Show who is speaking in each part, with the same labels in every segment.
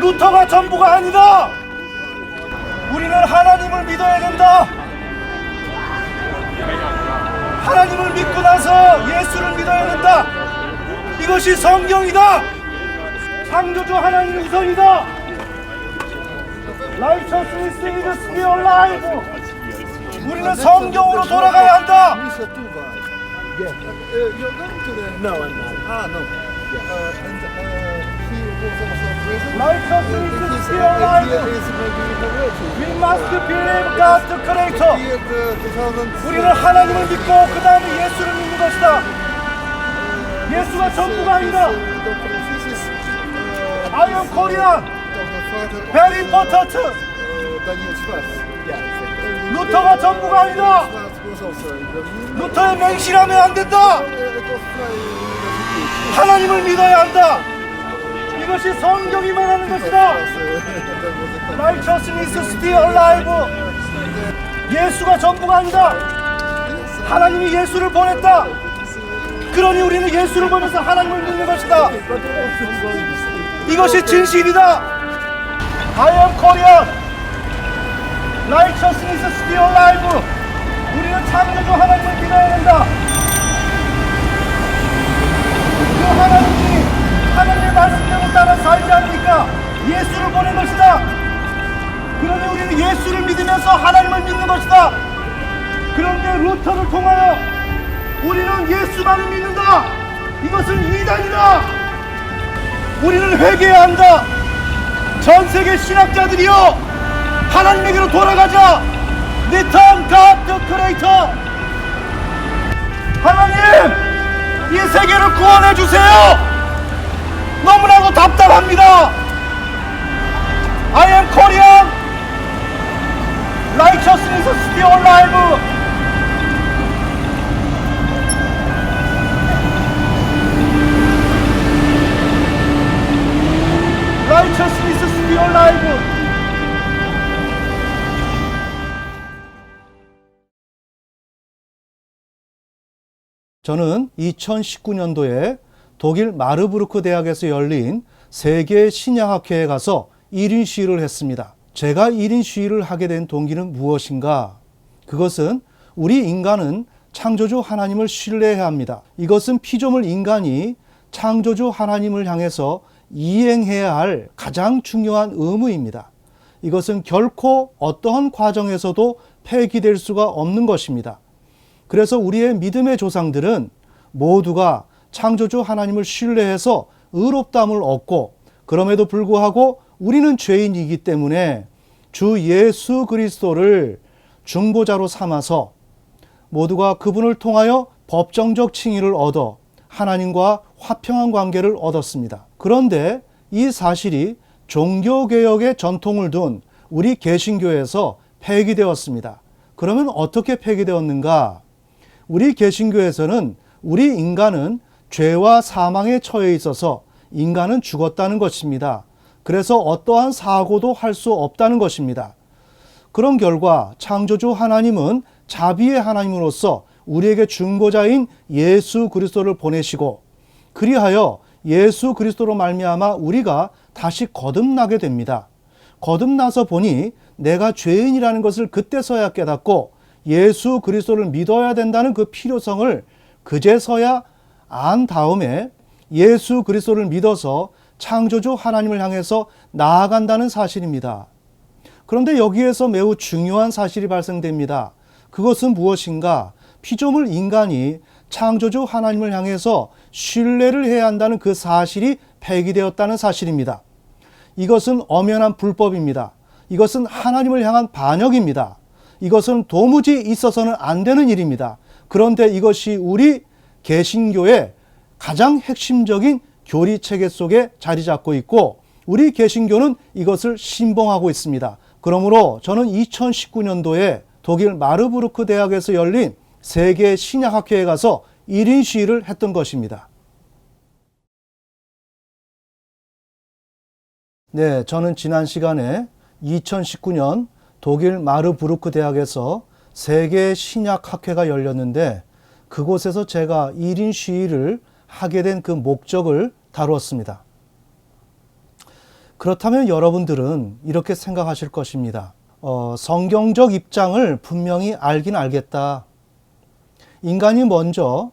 Speaker 1: 루터가 전부가 아니다. 우리는 하나님을 믿어야 된다. 하나님을 믿고 나서 예수를 믿어야 된다. 이것이 성경이다. 창조주 하나님 우선이다. Righteousness is still alive. 우리는 성경으로 돌아가야 한다. Righteousness is still alive. We must believe God the Creator. 우리는 하나님을 믿고 그 다음에 예수를 믿는 것이다. 예수가 전부가 아니다. I am Korean. Very important. 루터가 전부가 아니다. 루터에 맹신하면 안 된다. 하나님을 믿어야 한다. 이것이 성경이 말하는 것이다. Righteousness is still alive. 예수가 전부가 아니다. 하나님이 예수를 보냈다. 그러니 우리는 예수를 보면서 하나님을 믿는 것이다. 이것이 진실이다. I am Korean. Righteousness is still alive. 우리는 창조주 하나님을 믿어야 된다. 그 하나님이 하나님의 말씀대로 따라 살지 않으니까 예수를 보낸 것이다. 그러니 우리는 예수를 믿으면서 하나님을 믿는 것이다. 그런데 루터를 통하여 우리는 예수만을 믿는다. 이것은 이단이다. 우리는 회개해야 한다. 전 세계 신학자들이여, 하나님에게로 돌아가자. Return God the Creator. 하나님, 이 세계를 구원해 주세요. 너무나도 답답합니다. I am Korean. Righteousness is still alive. Righteousness is still alive. 저는 2019년도에 독일 마르부르크 대학에서 열린 세계 신약학회에 가서 1인 시위를 했습니다. 제가 1인 시위를 하게 된 동기는 무엇인가? 그것은 우리 인간은 창조주 하나님을 신뢰해야 합니다. 이것은 피조물 인간이 창조주 하나님을 향해서 이행해야 할 가장 중요한 의무입니다. 이것은 결코 어떠한 과정에서도 폐기될 수가 없는 것입니다. 그래서 우리의 믿음의 조상들은 모두가 창조주 하나님을 신뢰해서 의롭다함을 얻고, 그럼에도 불구하고 우리는 죄인이기 때문에 주 예수 그리스도를 중보자로 삼아서 모두가 그분을 통하여 법정적 칭의를 얻어 하나님과 화평한 관계를 얻었습니다. 그런데 이 사실이 종교개혁의 전통을 둔 우리 개신교에서 폐기되었습니다. 그러면 어떻게 폐기되었는가? 우리 개신교에서는 우리 인간은 죄와 사망에 처해 있어서 인간은 죽었다는 것입니다. 그래서 어떠한 사고도 할 수 없다는 것입니다. 그런 결과 창조주 하나님은 자비의 하나님으로서 우리에게 중보자인 예수 그리스도를 보내시고, 그리하여 예수 그리스도로 말미암아 우리가 다시 거듭나게 됩니다. 거듭나서 보니 내가 죄인이라는 것을 그때서야 깨닫고 예수 그리스도를 믿어야 된다는 그 필요성을 그제서야 안 다음에 예수 그리스도를 믿어서 창조주 하나님을 향해서 나아간다는 사실입니다. 그런데 여기에서 매우 중요한 사실이 발생됩니다. 그것은 무엇인가? 피조물 인간이 창조주 하나님을 향해서 신뢰를 해야 한다는 그 사실이 폐기되었다는 사실입니다. 이것은 엄연한 불법입니다. 이것은 하나님을 향한 반역입니다. 이것은 도무지 있어서는 안 되는 일입니다. 그런데 이것이 우리 개신교의 가장 핵심적인 교리 체계 속에 자리 잡고 있고, 우리 개신교는 이것을 신봉하고 있습니다. 그러므로 저는 2019년도에 독일 마르부르크 대학에서 열린 세계 신약학회에 가서 1인 시위를 했던 것입니다. 네, 저는 지난 시간에 2019년 독일 마르부르크 대학에서 세계 신약학회가 열렸는데, 그곳에서 제가 1인 시위를 하게 된 그 목적을 다루었습니다. 그렇다면 여러분들은 이렇게 생각하실 것입니다. 성경적 입장을 분명히 알긴 알겠다. 인간이 먼저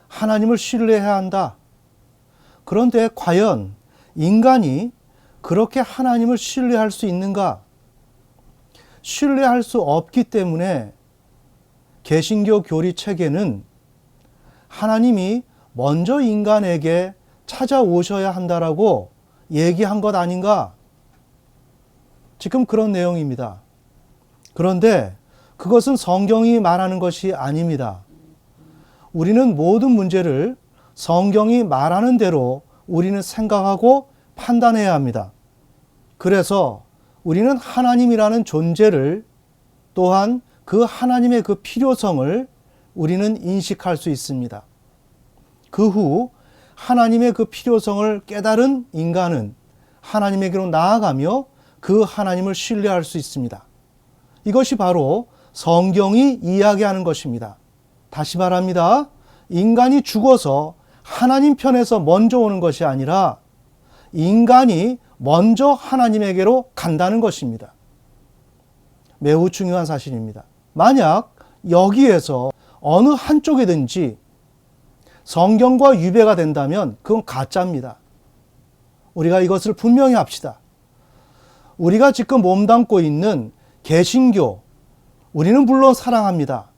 Speaker 1: 하나님을 신뢰해야 한다. 그런데 과연 인간이 그렇게 하나님을 신뢰할 수 있는가? 신뢰할 수 없기 때문에 개신교 교리 체계는 하나님이 먼저 인간에게 찾아오셔야 한다라고 얘기한 것 아닌가? 지금 그런 내용입니다. 그런데 그것은 성경이 말하는 것이 아닙니다. 우리는 모든 문제를 성경이 말하는 대로 우리는 생각하고 판단해야 합니다. 그래서 우리는 하나님이라는 존재를 또한 그 하나님의 그 필요성을 우리는 인식할 수 있습니다. 그 후 하나님의 그 필요성을 깨달은 인간은 하나님에게로 나아가며 그 하나님을 신뢰할 수 있습니다. 이것이 바로 성경이 이야기하는 것입니다. 다시 말합니다. 인간이 죽어서 하나님 편에서 먼저 오는 것이 아니라 인간이 먼저 하나님에게로 간다는 것입니다. 매우 중요한 사실입니다. 만약 여기에서 어느 한쪽이든지 성경과 유배가 된다면 그건 가짜입니다. 우리가 이것을 분명히 합시다. 우리가 지금 몸담고 있는 개신교, 우리는 물론 사랑합니다.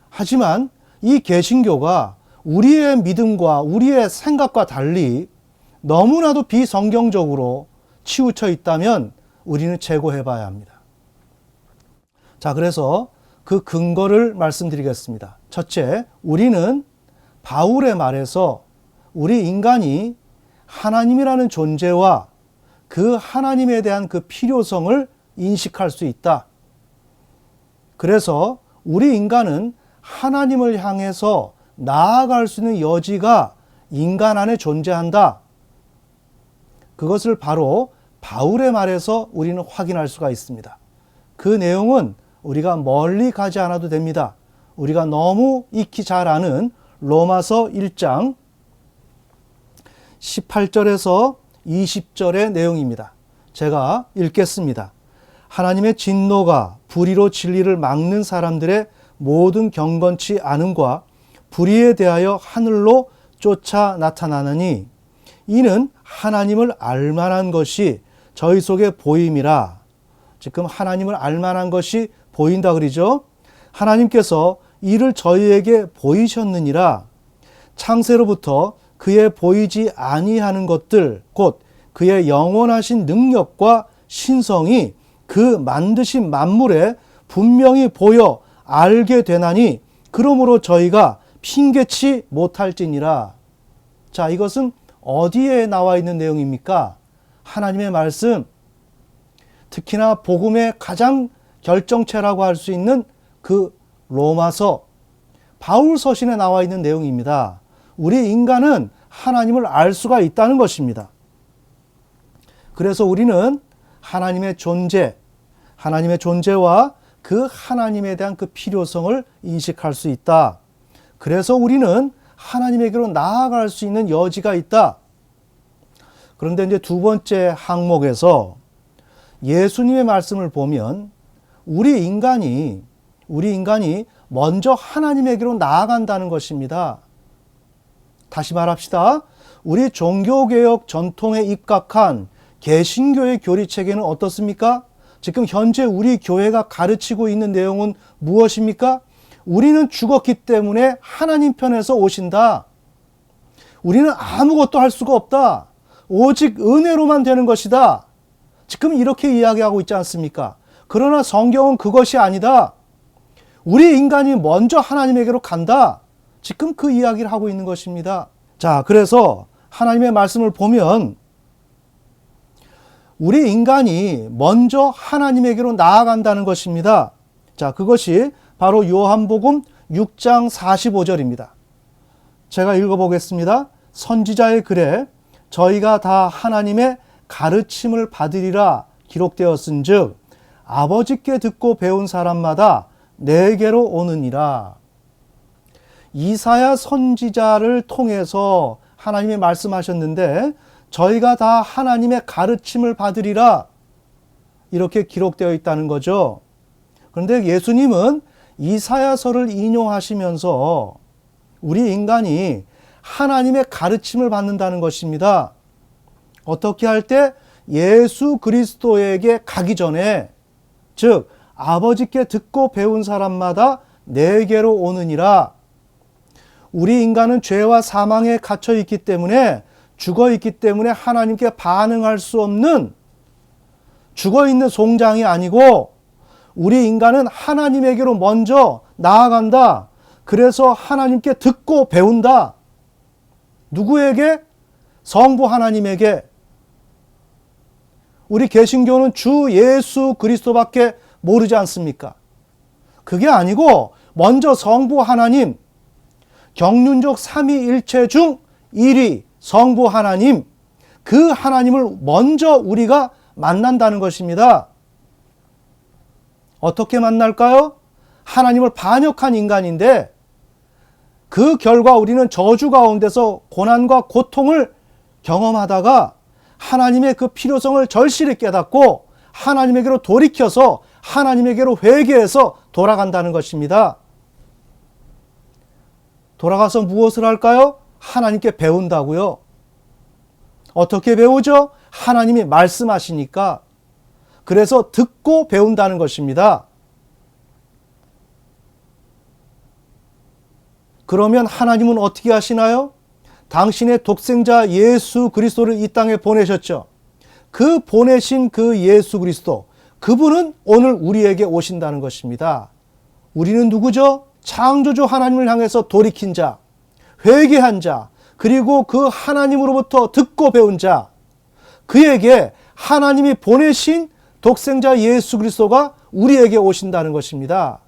Speaker 1: 하지만 이 개신교가 우리의 믿음과 우리의 생각과 달리 너무나도 비성경적으로 치우쳐 있다면 우리는 재고해 봐야 합니다. 자, 그래서 그 근거를 말씀드리겠습니다. 첫째, 우리는 바울의 말에서 우리 인간이 하나님이라는 존재와 그 하나님에 대한 그 필요성을 인식할 수 있다. 그래서 우리 인간은 하나님을 향해서 나아갈 수 있는 여지가 인간 안에 존재한다. 그것을 바로 바울의 말에서 우리는 확인할 수가 있습니다. 그 내용은 우리가 멀리 가지 않아도 됩니다. 우리가 너무 익히 잘 아는 로마서 1장 18절에서 20절의 내용입니다. 제가 읽겠습니다. 하나님의 진노가 불의로 진리를 막는 사람들의 모든 경건치 않음과 불의에 대하여 하늘로 쫓아 나타나느니 이는 하나님을 알만한 것이 저희 속에 보임이라. 지금 하나님을 알만한 것이 보인다 그러죠. 하나님께서 이를 저희에게 보이셨느니라. 창세로부터 그의 보이지 아니하는 것들 곧 그의 영원하신 능력과 신성이 그 만드신 만물에 분명히 보여 알게 되나니 그러므로 저희가 핑계치 못할지니라. 자, 이것은 어디에 나와 있는 내용입니까? 하나님의 말씀, 특히나 복음의 가장 결정체라고 할 수 있는 그 로마서, 바울 서신에 나와 있는 내용입니다. 우리 인간은 하나님을 알 수가 있다는 것입니다. 그래서 우리는 하나님의 존재와 그 하나님에 대한 그 필요성을 인식할 수 있다. 그래서 우리는 하나님에게로 나아갈 수 있는 여지가 있다. 그런데 이제 두 번째 항목에서 예수님의 말씀을 보면 우리 인간이 먼저 하나님에게로 나아간다는 것입니다. 다시 말합시다. 우리 종교개혁 전통에 입각한 개신교의 교리체계는 어떻습니까? 지금 현재 우리 교회가 가르치고 있는 내용은 무엇입니까? 우리는 죽었기 때문에 하나님 편에서 오신다. 우리는 아무것도 할 수가 없다. 오직 은혜로만 되는 것이다. 지금 이렇게 이야기하고 있지 않습니까? 그러나 성경은 그것이 아니다. 우리 인간이 먼저 하나님에게로 간다. 지금 그 이야기를 하고 있는 것입니다. 자, 그래서 하나님의 말씀을 보면 우리 인간이 먼저 하나님에게로 나아간다는 것입니다. 자, 그것이 바로 요한복음 6장 45절입니다. 제가 읽어보겠습니다. 선지자의 글에 저희가 다 하나님의 가르침을 받으리라 기록되었은즉 아버지께 듣고 배운 사람마다 내게로 오느니라. 이사야 선지자를 통해서 하나님이 말씀하셨는데 저희가 다 하나님의 가르침을 받으리라. 이렇게 기록되어 있다는 거죠. 그런데 예수님은 이사야서를 인용하시면서 우리 인간이 하나님의 가르침을 받는다는 것입니다. 어떻게 할 때? 예수 그리스도에게 가기 전에, 즉 아버지께 듣고 배운 사람마다 내게로 오느니라. 우리 인간은 죄와 사망에 갇혀 있기 때문에, 죽어 있기 때문에 하나님께 반응할 수 없는 죽어 있는 송장이 아니고, 우리 인간은 하나님에게로 먼저 나아간다. 그래서 하나님께 듣고 배운다. 누구에게? 성부 하나님에게. 우리 개신교는 주 예수 그리스도밖에 모르지 않습니까? 그게 아니고 먼저 성부 하나님, 경륜적 삼위일체 중 1위 성부 하나님, 그 하나님을 먼저 우리가 만난다는 것입니다. 어떻게 만날까요? 하나님을 반역한 인간인데 그 결과 우리는 저주 가운데서 고난과 고통을 경험하다가 하나님의 그 필요성을 절실히 깨닫고 하나님에게로 돌이켜서 하나님에게로 회개해서 돌아간다는 것입니다. 돌아가서 무엇을 할까요? 하나님께 배운다고요. 어떻게 배우죠? 하나님이 말씀하시니까. 그래서 듣고 배운다는 것입니다. 그러면 하나님은 어떻게 하시나요? 당신의 독생자 예수 그리스도를 이 땅에 보내셨죠. 그 보내신 그 예수 그리스도, 그분은 오늘 우리에게 오신다는 것입니다. 우리는 누구죠? 창조주 하나님을 향해서 돌이킨 자, 회개한 자, 그리고 그 하나님으로부터 듣고 배운 자, 그에게 하나님이 보내신 독생자 예수 그리스도가 우리에게 오신다는 것입니다.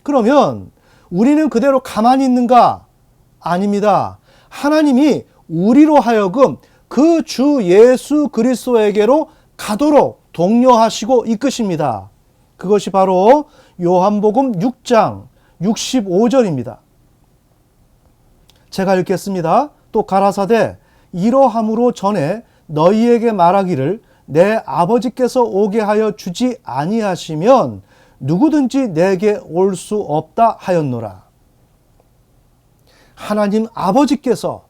Speaker 1: 그러면 우리는 그대로 가만히 있는가? 아닙니다. 하나님이 우리로 하여금 그 주 예수 그리스도에게로 가도록 독려하시고 이끄십니다. 그것이 바로 요한복음 6장 65절입니다. 제가 읽겠습니다. 또 가라사대 이러함으로 전에 너희에게 말하기를 내 아버지께서 오게 하여 주지 아니하시면 누구든지 내게 올 수 없다 하였노라. 하나님 아버지께서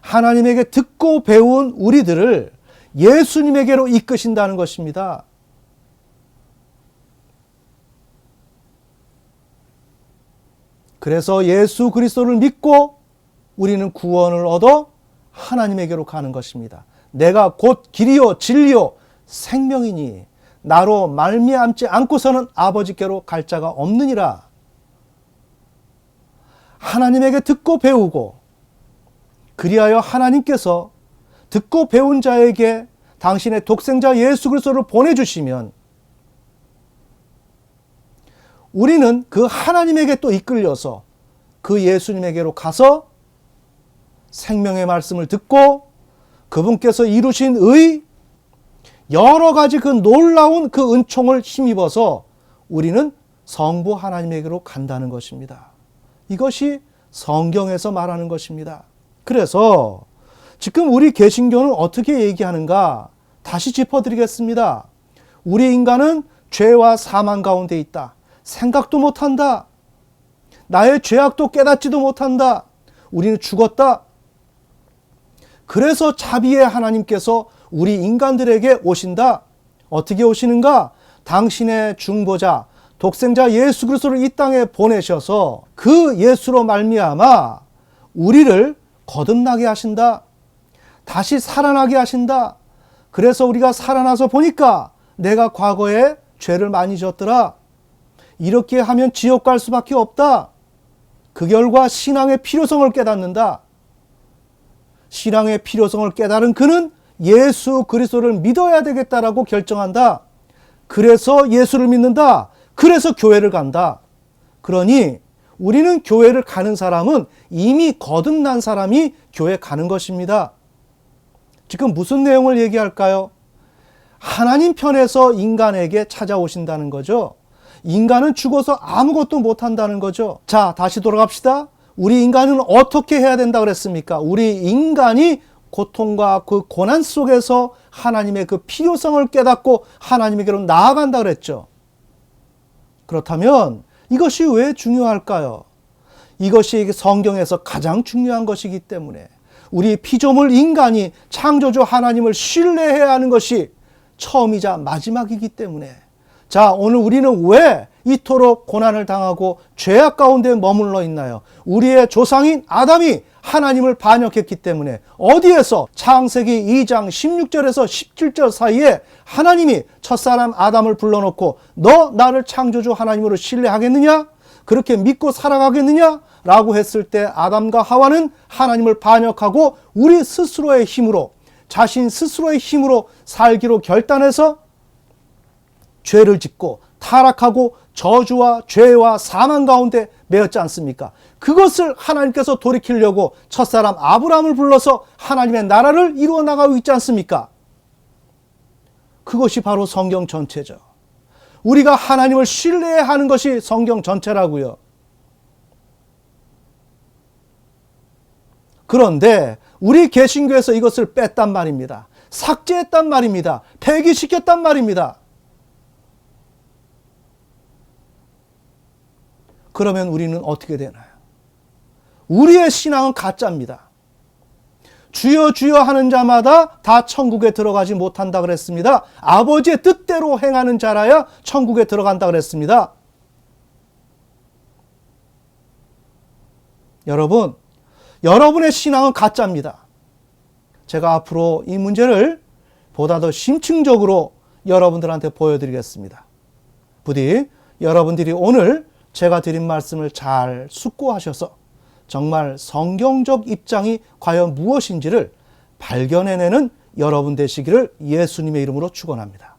Speaker 1: 하나님에게 듣고 배운 우리들을 예수님에게로 이끄신다는 것입니다. 그래서 예수 그리스도를 믿고 우리는 구원을 얻어 하나님에게로 가는 것입니다. 내가 곧 길이요 진리요 생명이니 나로 말미암지 않고서는 아버지께로 갈 자가 없느니라. 하나님에게 듣고 배우고, 그리하여 하나님께서 듣고 배운 자에게 당신의 독생자 예수 그리스도를 보내주시면 우리는 그 하나님에게 또 이끌려서 그 예수님에게로 가서 생명의 말씀을 듣고 그분께서 이루신 의, 여러 가지 그 놀라운 그 은총을 힘입어서 우리는 성부 하나님에게로 간다는 것입니다. 이것이 성경에서 말하는 것입니다. 그래서 지금 우리 개신교는 어떻게 얘기하는가? 다시 짚어드리겠습니다. 우리 인간은 죄와 사망 가운데 있다. 생각도 못한다. 나의 죄악도 깨닫지도 못한다. 우리는 죽었다. 그래서 자비의 하나님께서 우리 인간들에게 오신다. 어떻게 오시는가? 당신의 중보자, 독생자 예수 그리스도를 이 땅에 보내셔서 그 예수로 말미암아 우리를 거듭나게 하신다. 다시 살아나게 하신다. 그래서 우리가 살아나서 보니까 내가 과거에 죄를 많이 졌더라. 이렇게 하면 지옥 갈 수밖에 없다. 그 결과 신앙의 필요성을 깨닫는다. 신앙의 필요성을 깨달은 그는 예수 그리스도를 믿어야 되겠다라고 결정한다. 그래서 예수를 믿는다. 그래서 교회를 간다. 그러니 우리는 교회를 가는 사람은 이미 거듭난 사람이 교회 가는 것입니다. 지금 무슨 내용을 얘기할까요? 하나님 편에서 인간에게 찾아오신다는 거죠. 인간은 죽어서 아무것도 못한다는 거죠. 자, 다시 돌아갑시다. 우리 인간은 어떻게 해야 된다 그랬습니까? 우리 인간이 고통과 그 고난 속에서 하나님의 그 필요성을 깨닫고 하나님에게로 나아간다 그랬죠. 그렇다면 이것이 왜 중요할까요? 이것이 성경에서 가장 중요한 것이기 때문에 우리 피조물 인간이 창조주 하나님을 신뢰해야 하는 것이 처음이자 마지막이기 때문에 자, 오늘 우리는 왜 이토록 고난을 당하고 죄악 가운데 머물러 있나요? 우리의 조상인 아담이 하나님을 반역했기 때문에 어디에서 창세기 2장 16절에서 17절 사이에 하나님이 첫사람 아담을 불러놓고 너 나를 창조주 하나님으로 신뢰하겠느냐? 그렇게 믿고 살아가겠느냐? 라고 했을 때 아담과 하와는 하나님을 반역하고 우리 스스로의 힘으로 자신 스스로의 힘으로 살기로 결단해서 죄를 짓고 타락하고 저주와 죄와 사망 가운데 매였지 않습니까? 그것을 하나님께서 돌이키려고 첫사람 아브라함을 불러서 하나님의 나라를 이루어 나가고 있지 않습니까? 그것이 바로 성경 전체죠. 우리가 하나님을 신뢰해야 하는 것이 성경 전체라고요. 그런데 우리 개신교에서 이것을 뺐단 말입니다. 삭제했단 말입니다. 폐기시켰단 말입니다. 그러면 우리는 어떻게 되나요? 우리의 신앙은 가짜입니다. 주여 주여 하는 자마다 다 천국에 들어가지 못한다 그랬습니다. 아버지의 뜻대로 행하는 자라야 천국에 들어간다 그랬습니다. 여러분, 여러분의 신앙은 가짜입니다. 제가 앞으로 이 문제를 보다 더 심층적으로 여러분들한테 보여드리겠습니다. 부디 여러분들이 오늘 제가 드린 말씀을 잘 숙고하셔서 정말 성경적 입장이 과연 무엇인지를 발견해내는 여러분 되시기를 예수님의 이름으로 축원합니다.